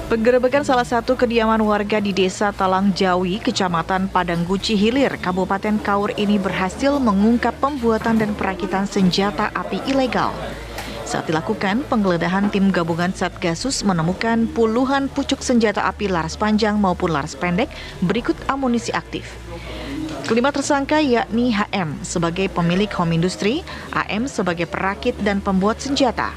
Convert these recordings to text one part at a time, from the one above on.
Penggerebekan salah satu kediaman warga di Desa Talang Jawi, Kecamatan Padangguci Hilir, Kabupaten Kaur ini berhasil mengungkap pembuatan dan perakitan senjata api ilegal. Saat dilakukan penggeledahan, tim gabungan Satgasus menemukan puluhan pucuk senjata api laras panjang maupun laras pendek berikut amunisi aktif. Kelima tersangka yakni HM sebagai pemilik home industry, AM sebagai perakit dan pembuat senjata,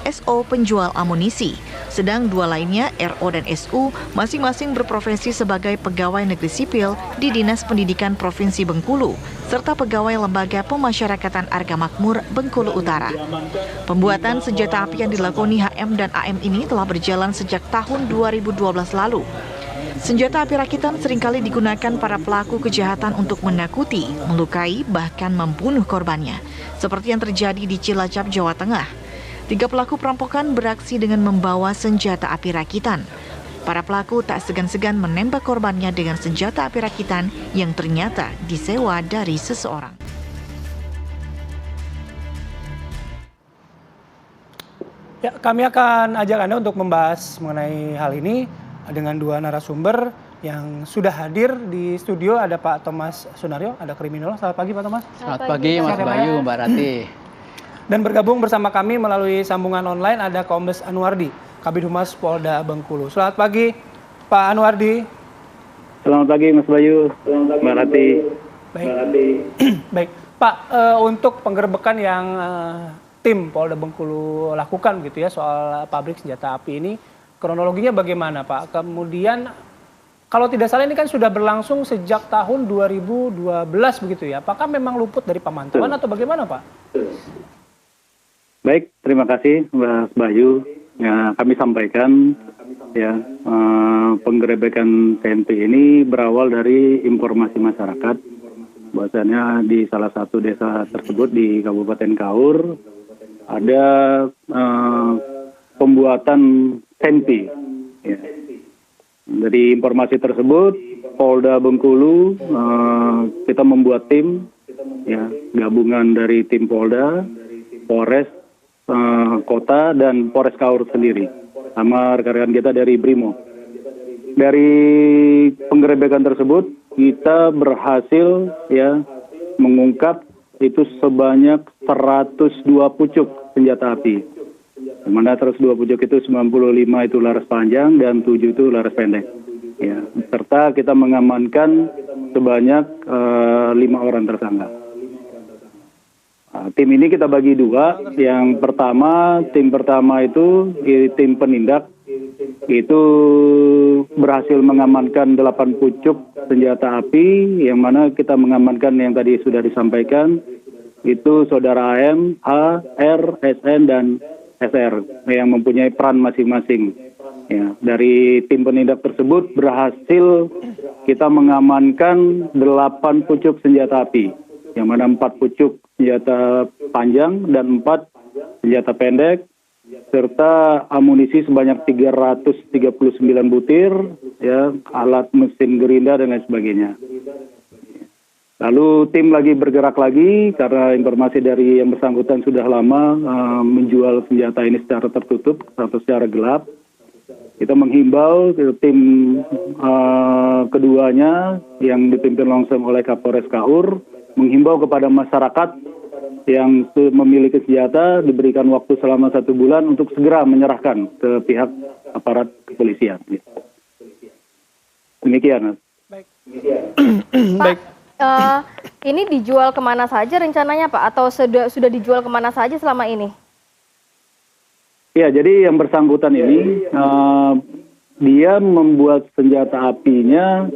SO penjual amunisi, sedang dua lainnya RO dan SU masing-masing berprofesi sebagai pegawai negeri sipil di Dinas Pendidikan Provinsi Bengkulu serta pegawai Lembaga Pemasyarakatan Arga Makmur Bengkulu Utara. Pembuatan senjata api yang dilakoni HM dan AM ini telah berjalan sejak tahun 2012 lalu. Senjata api rakitan seringkali digunakan para pelaku kejahatan untuk menakuti, melukai, bahkan membunuh korbannya, seperti yang terjadi di Cilacap, Jawa Tengah. 3 pelaku perampokan beraksi dengan membawa senjata api rakitan. Para pelaku tak segan-segan menembak korbannya dengan senjata api rakitan yang ternyata disewa dari seseorang. Ya, kami akan ajak Anda untuk membahas mengenai hal ini dengan 2 narasumber yang sudah hadir di studio. Ada Pak Thomas Sunaryo, ada kriminolog. Selamat pagi Pak Thomas. Selamat pagi Mas Bayu, Mbak Rati. Dan bergabung bersama kami melalui sambungan online ada Kombes Anwardi, Kabid Humas Polda Bengkulu. Selamat pagi Pak Anwardi. Selamat pagi Mas Bayu, Mbak Rati. Baik, baik. Pak, untuk penggerbekan yang tim Polda Bengkulu lakukan gitu ya soal pabrik senjata api ini, kronologinya bagaimana Pak? Kemudian kalau tidak salah ini kan sudah berlangsung sejak tahun 2012 begitu ya. Apakah memang luput dari pemantauan atau bagaimana Pak? Baik, terima kasih Mas Bayu. Ya, kami sampaikan ya penggerebekan TNP ini berawal dari informasi masyarakat bahwasanya di salah satu desa tersebut di Kabupaten Kaur ada pembuatan TNP. Ya. Dari informasi tersebut, Polda Bengkulu kita membuat tim, ya gabungan dari tim Polda, Polres Kota dan Polres Kaur sendiri, sama rekan-rekan kita dari Brimo. Dari penggerebekan tersebut kita berhasil ya mengungkap itu sebanyak 102 pucuk senjata api. Di mana 102 pucuk itu 95 itu laras panjang dan 7 itu laras pendek. Ya, serta kita mengamankan sebanyak 5 orang tersangka. Tim ini kita bagi 2. Yang pertama, tim pertama itu tim penindak itu berhasil mengamankan 8 pucuk senjata api, yang mana kita mengamankan yang tadi sudah disampaikan itu saudara AM, H, R, SN dan SR yang mempunyai peran masing-masing. Ya, dari tim penindak tersebut berhasil kita mengamankan 8 pucuk senjata api, yang mana 4 pucuk senjata panjang dan 4 senjata pendek, serta amunisi sebanyak 339 butir, ya, alat mesin gerinda dan lain sebagainya. Lalu tim lagi bergerak lagi karena informasi dari yang bersangkutan sudah lama menjual senjata ini secara tertutup atau secara gelap. Kita menghimbau tim keduanya yang dipimpin langsung oleh Kapolres Kaur menghimbau kepada masyarakat yang memiliki senjata diberikan waktu selama 1 bulan untuk segera menyerahkan ke pihak aparat kepolisian. Demikian. Baik. Baik. Ini dijual kemana saja rencananya Pak? Atau sudah dijual kemana saja selama ini? Ya, jadi yang bersangkutan ini dia membuat senjata apinya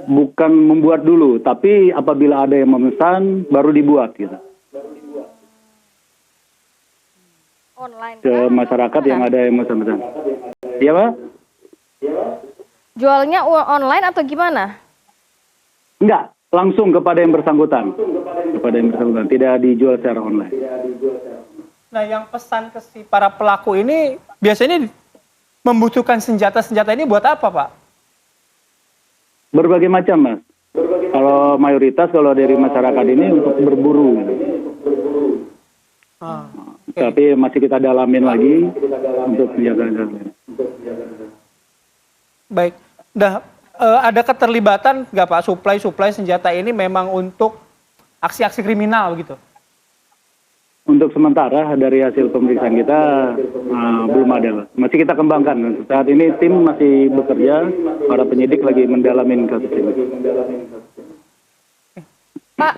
bukan membuat dulu, tapi apabila ada yang memesan baru dibuat gitu. Online Ke masyarakat yang ada yang memesan. Iya, Pak? Jualnya online atau gimana? Enggak, langsung kepada yang bersangkutan. Kepada yang bersangkutan, tidak dijual secara online. Nah, yang pesan ke si para pelaku ini biasanya membutuhkan senjata-senjata ini buat apa, Pak? Berbagai macam, Mas. Kalau mayoritas kalau dari masyarakat ini untuk berburu. Okay. Tapi masih kita dalamin lagi untuk senjata. Baik. Nah, ada keterlibatan nggak Pak supply senjata ini memang untuk aksi-aksi kriminal begitu? Untuk sementara dari hasil pemeriksaan kita belum ada, Pak. Masih kita kembangkan. Saat ini tim masih bekerja, para penyidik lagi mendalamin kasus ini. Pak,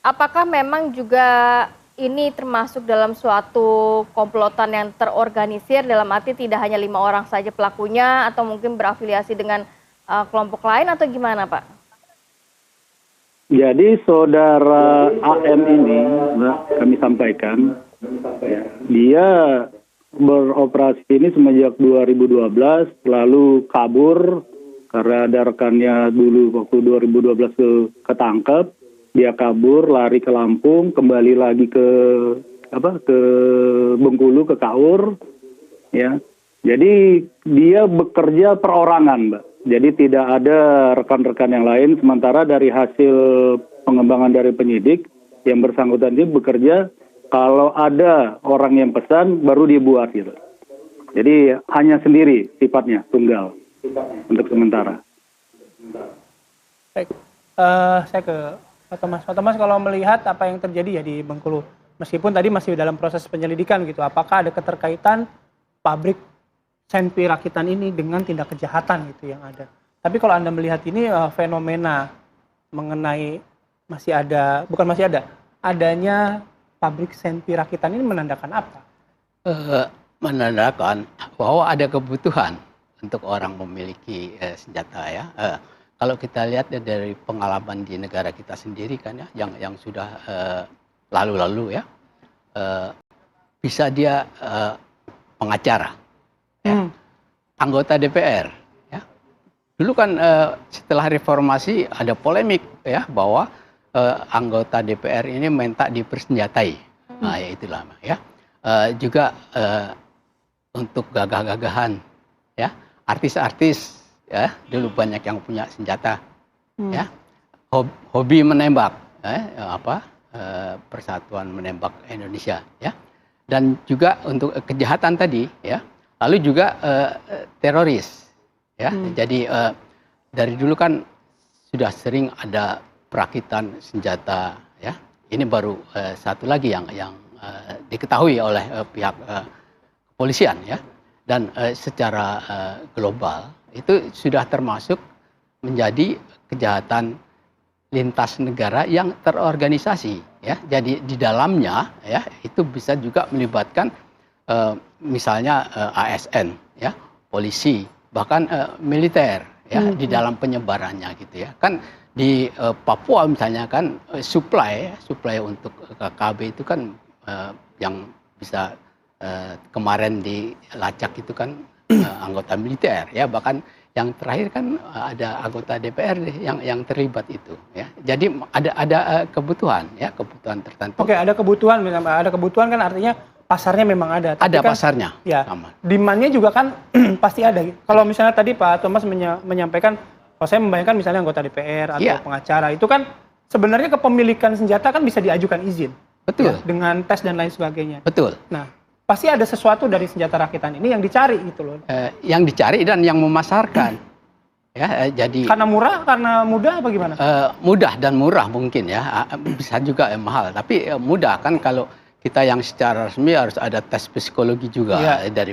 apakah memang juga ini termasuk dalam suatu komplotan yang terorganisir, dalam arti tidak hanya 5 orang saja pelakunya atau mungkin berafiliasi dengan kelompok lain atau gimana, Pak? Jadi saudara AM ini, Mbak, kami sampaikan, ya, dia beroperasi ini semenjak 2012, lalu kabur karena ada rekannya dulu waktu 2012 ketangkep, dia kabur, lari ke Lampung, kembali lagi ke Bengkulu, ke Kaur, ya. Jadi dia bekerja perorangan, Mbak. Jadi tidak ada rekan-rekan yang lain, sementara dari hasil pengembangan dari penyidik, yang bersangkutan ini bekerja, kalau ada orang yang pesan, baru dibuat gitu. Jadi hanya sendiri sifatnya, tunggal, untuk sementara. Baik, saya ke Pak Thomas. Pak Thomas, kalau melihat apa yang terjadi ya di Bengkulu, meskipun tadi masih dalam proses penyelidikan gitu, apakah ada keterkaitan pabrik senpi rakitan ini dengan tindak kejahatan gitu yang ada. Tapi kalau Anda melihat ini fenomena mengenai adanya pabrik senpi rakitan ini menandakan apa? Menandakan bahwa ada kebutuhan untuk orang memiliki senjata ya. Kalau kita lihat dari pengalaman di negara kita sendiri kan ya, yang sudah lalu-lalu ya, bisa dia pengacara. Ya. Anggota DPR, ya. Dulu kan setelah reformasi ada polemik ya bahwa anggota DPR ini minta dipersenjatai, nah ya itulah ya. Juga untuk gagah-gagahan, ya artis-artis ya dulu banyak yang punya senjata, ya hobi menembak, Persatuan Menembak Indonesia, ya dan juga untuk kejahatan tadi, ya. Lalu juga teroris, ya. Jadi dari dulu kan sudah sering ada perakitan senjata, ya. Ini baru satu lagi yang diketahui oleh pihak kepolisian, ya. Dan secara global itu sudah termasuk menjadi kejahatan lintas negara yang terorganisasi, ya. Jadi di dalamnya, ya, itu bisa juga melibatkan misalnya ASN, ya, polisi, bahkan militer, ya, di dalam penyebarannya gitu ya. Kan di Papua misalnya kan supply untuk KKB itu kan yang bisa kemarin dilacak itu kan anggota militer, ya, bahkan yang terakhir kan ada anggota DPR yang terlibat itu, ya. Jadi ada kebutuhan, ya, kebutuhan tertentu. Oke, ada kebutuhan kan artinya pasarnya memang ada. Tapi ada kan, pasarnya. Ya, demand-nya juga kan pasti ada. Kalau misalnya tadi Pak Thomas menyampaikan, kalau saya membayangkan misalnya anggota DPR atau pengacara, itu kan sebenarnya kepemilikan senjata kan bisa diajukan izin. Betul. Ya, dengan tes dan lain sebagainya. Betul. Nah, pasti ada sesuatu dari senjata rakitan ini yang dicari gitu loh. Yang dicari dan yang memasarkan. Ya, jadi karena murah, karena mudah apa gimana? Mudah dan murah mungkin ya. Bisa juga mahal, tapi mudah kan kalau kita yang secara resmi harus ada tes psikologi juga dari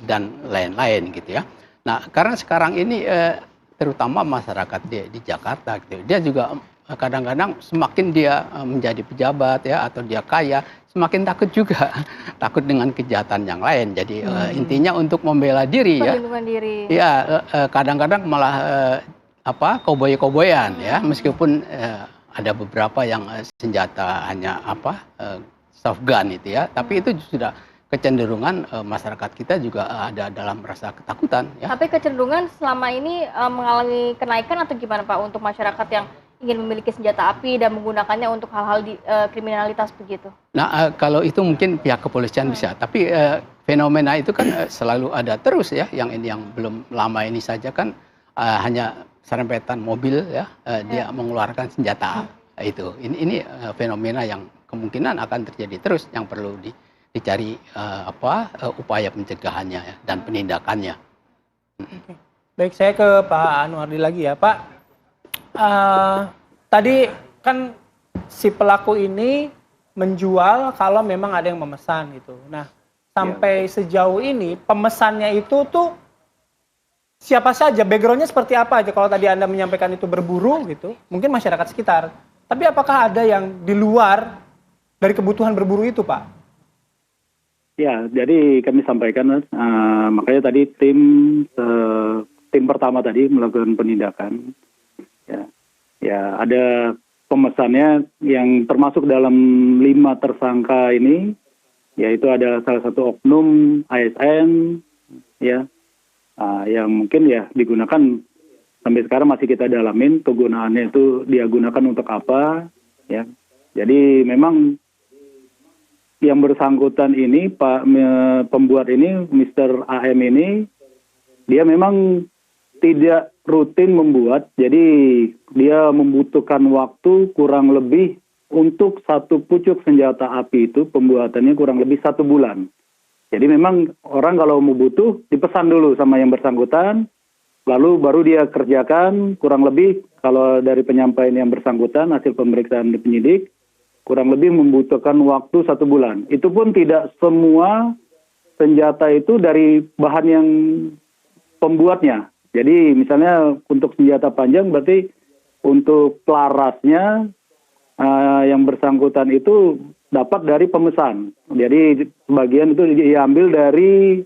dan lain-lain gitu ya. Nah, karena sekarang ini terutama masyarakat di Jakarta gitu, dia juga kadang-kadang semakin dia menjadi pejabat ya atau dia kaya, semakin takut juga, takut dengan kejahatan yang lain. Jadi intinya untuk membela diri ya. Perlindungan diri. Ya, kadang-kadang malah koboi-koboyan ya, meskipun ada beberapa yang senjata hanya soft gun itu ya, tapi itu sudah kecenderungan masyarakat kita juga ada dalam rasa ketakutan ya. Tapi kecenderungan selama ini mengalami kenaikan atau gimana Pak untuk masyarakat yang ingin memiliki senjata api dan menggunakannya untuk hal-hal kriminalitas begitu? Nah, kalau itu mungkin pihak kepolisian bisa, tapi fenomena itu kan selalu ada terus ya. Yang ini yang belum lama ini saja kan hanya serempetan mobil ya, dia mengeluarkan senjata itu. Ini fenomena yang kemungkinan akan terjadi terus, yang perlu dicari upaya pencegahannya ya, dan penindakannya. Baik, saya ke Pak Anuardi lagi ya, Pak. Tadi kan si pelaku ini menjual kalau memang ada yang memesan gitu. Nah, sampai sejauh ini pemesannya itu tuh siapa saja, backgroundnya seperti apa aja? Kalau tadi Anda menyampaikan itu berburu gitu, mungkin masyarakat sekitar. Tapi apakah ada yang di luar dari kebutuhan berburu itu, Pak? Ya, jadi kami sampaikan, makanya tadi tim pertama tadi melakukan penindakan. Ya, ada pemesannya yang termasuk dalam 5 tersangka ini, yaitu ada salah satu oknum ASN, ya, yang mungkin ya digunakan sampai sekarang masih kita dalamin kegunaannya itu dia gunakan untuk apa, ya. Jadi memang yang bersangkutan ini pembuat ini Mr. AM ini dia memang tidak rutin membuat, jadi dia membutuhkan waktu kurang lebih untuk satu pucuk senjata api itu pembuatannya kurang lebih 1 bulan. Jadi memang orang kalau mau butuh dipesan dulu sama yang bersangkutan, lalu baru dia kerjakan kurang lebih kalau dari penyampaian yang bersangkutan hasil pemeriksaan penyidik kurang lebih membutuhkan waktu 1 bulan. Itu pun tidak semua senjata itu dari bahan yang pembuatnya. Jadi misalnya untuk senjata panjang berarti untuk pelarasnya yang bersangkutan itu dapat dari pemesan. Jadi sebagian itu diambil dari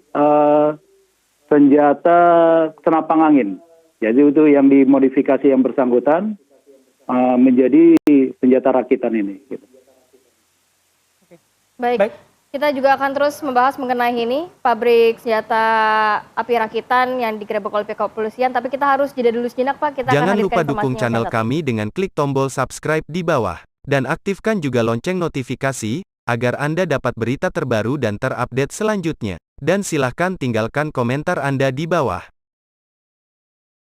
senjata senapang angin. Jadi itu yang dimodifikasi yang bersangkutan menjadi senjata rakitan ini. Gitu. Baik. Kita juga akan terus membahas mengenai ini, pabrik senjata api rakitan yang digerebek oleh pihak kepolisian. Tapi kita harus jeda dulu sejenak, Pak. Kita Jangan akan lupa hadirkan dukung informasinya channel yang satu. kami dengan klik tombol subscribe di bawah. Dan aktifkan juga lonceng notifikasi, agar Anda dapat berita terbaru dan terupdate selanjutnya. Dan silahkan tinggalkan komentar Anda di bawah.